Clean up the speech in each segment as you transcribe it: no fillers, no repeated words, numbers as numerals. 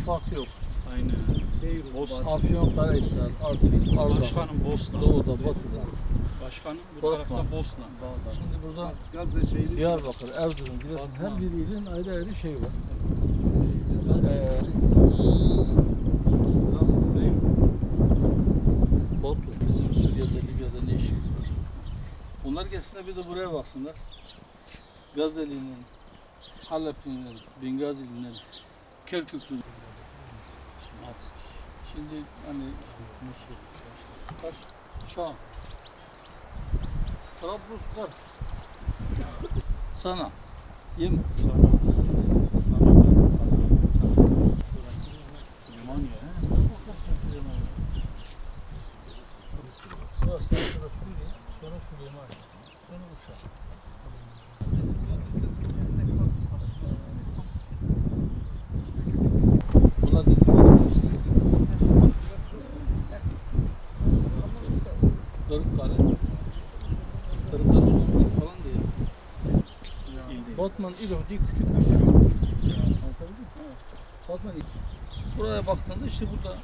farkı yok. Aynen. Bosna. Afyonkarahisar, Artvin, Ardahan. Başkanım Bosna. Doğuda, batıda. Başkanım bu Bosna. tarafta Bosna. Şimdi burada Gazze şeydi. Diyarbakır, Erzurum, Giresun her bir ilin ayrı ayrı şey var. Batu, bizim Suriye'de, Libya'da ne işimiz var? Onlar gelsinler bir de buraya baksınlar. Gazze'linin, Halep'inin, Bingazi'nin, Kerkük'ün. Şimdi hani Musul, Şam, Trablusgar, Sana, Yemen, Sivas'tan sonra Suriye, sonra Süleyman, sonra Uşak. Buna dediğim Kırıkkale, Kırıkkale uzunluğu falan değil. Batman İl değil, küçük bir şey. Batman İl. Buraya baktığında işte burada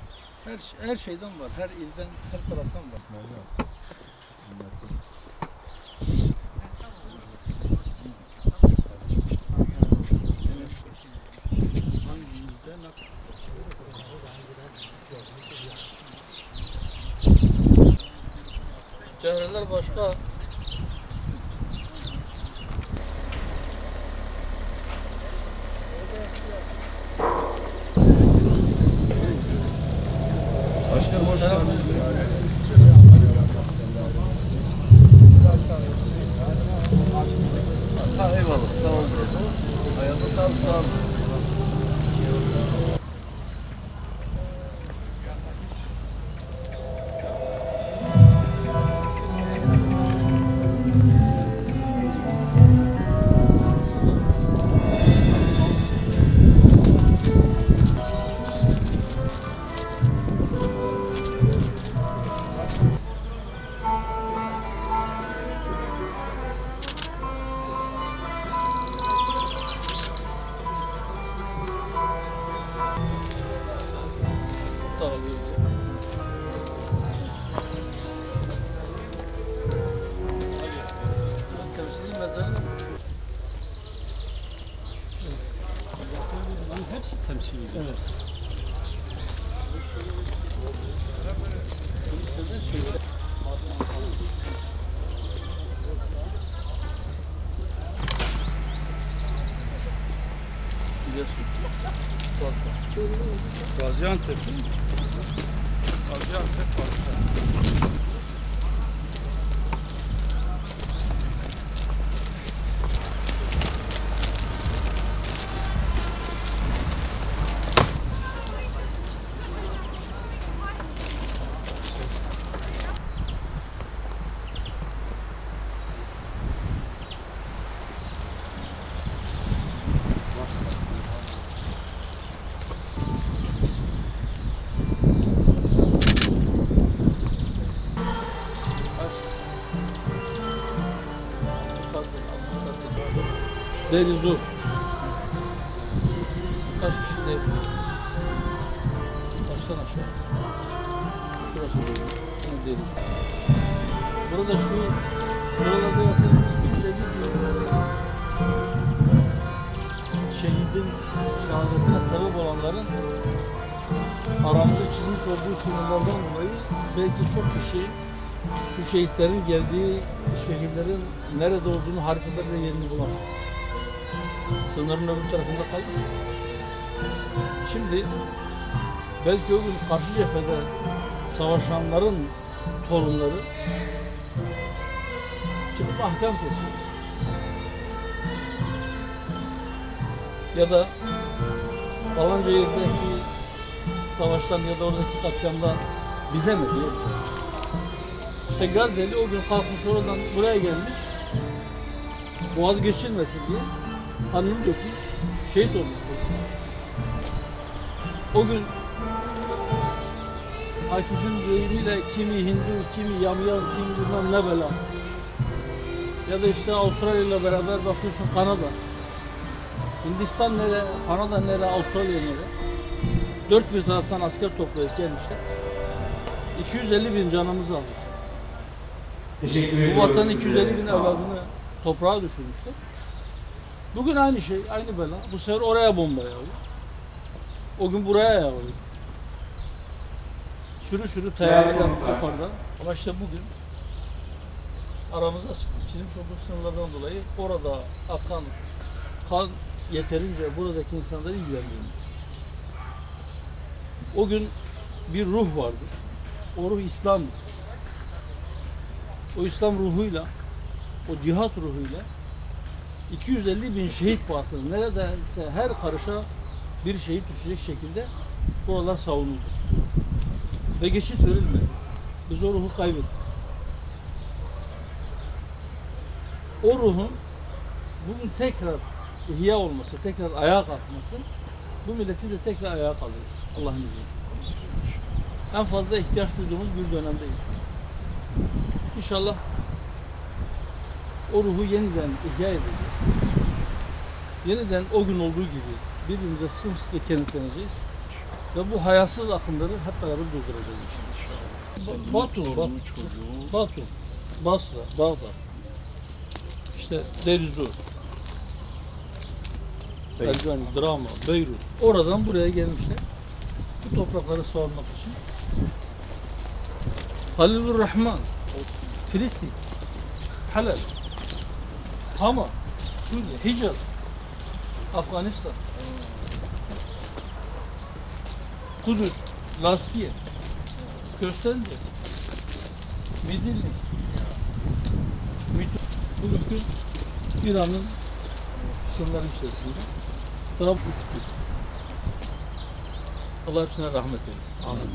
her şeyden var, her ilden, her taraftan var. Cehreler başka. Başkanım hoş geldiniz. Ha eyvallah. Tamam burası. Ayağınıza sağlık, sağ olun. Hepsi temsil ediyor. Evet. Gaziantep. Gaziantep başka. Derizu. Kaç kişi de baştan aşağı. Şurası Derizu. Burada şuralarda yakın 250 bin şehidin şehadetine sebep olanların aramızda çizmiş olduğu sınırlardan dolayı belki çok kişi şu şehitlerin geldiği şehirlerin nerede olduğunu haritada bile yerini bulamıyor. Sınırın öbür tarafında kalmış. Şimdi belki o gün karşı cephede savaşanların torunları çıkıp ahkam kesiyor. Ya da falanca yerdeki savaştan ya da oradaki katliamdan bize mi diyor. İşte Gazze'li o gün kalkmış oradan buraya gelmiş. Boğaz geçilmesin diye kanını dökmüş, şehit olmuş. O gün Akif'in deyimiyle kimi Hindu, kimi Yamyam, kimi bilmem ne bela. Ya da işte Avustralya ile beraber bakıyorsun Kanada. Hindistan nere, Kanada nere, Avustralya nere. Dört bir taraftan asker toplayıp gelmişler. 250 bin canımızı almışlar. Teşekkür Bu ediyoruz vatanın size. 250 bin Sağ olun. evladını toprağa düşürmüşler. Bugün aynı şey, aynı bela. Bu sefer oraya bomba yağıyor. O gün buraya yağıyor. Sürü tayarlar yukarıda. Ama işte bugün aramızda çizmiş olduğu sınırlardan dolayı orada akan kan yeterince buradaki insanları ilgilendiriyor. O gün bir ruh vardı. O ruh İslam. O İslam ruhuyla, o cihat ruhuyla 250 bin şehit pahasına neredeyse her karışa bir şehit düşecek şekilde buralar savunuldu. Ve geçit verilmedi. Biz o ruhu kaybettik. O ruhun bugün tekrar ihya olması, tekrar ayağa kalkması bu milleti de tekrar ayağa kaldırır. Allah'ın izniyle. En fazla ihtiyaç duyduğumuz bir dönemdeyiz. İnşallah o ruhu yeniden ihya edeceğiz. Yeniden o gün olduğu gibi birbirimize sımsıkı kenetleneceğiz. Ve bu hayasız akımları hep beraber durduracağız inşallah. Batu, Basra, Bağdat, işte Derizor, Elbani, Drama, Beyrut. Oradan buraya gelmişler. Bu toprakları savunmak için. Halilur Rahman, Filistin, Halep, Hama, Suriye, Hicaz, Afganistan, Kudüs, Laskiye, Köstence, Midilli, bugünkü İran'ın sınırları içerisinde Trablusgarp. Allah hepsine rahmet eylesin. Amin.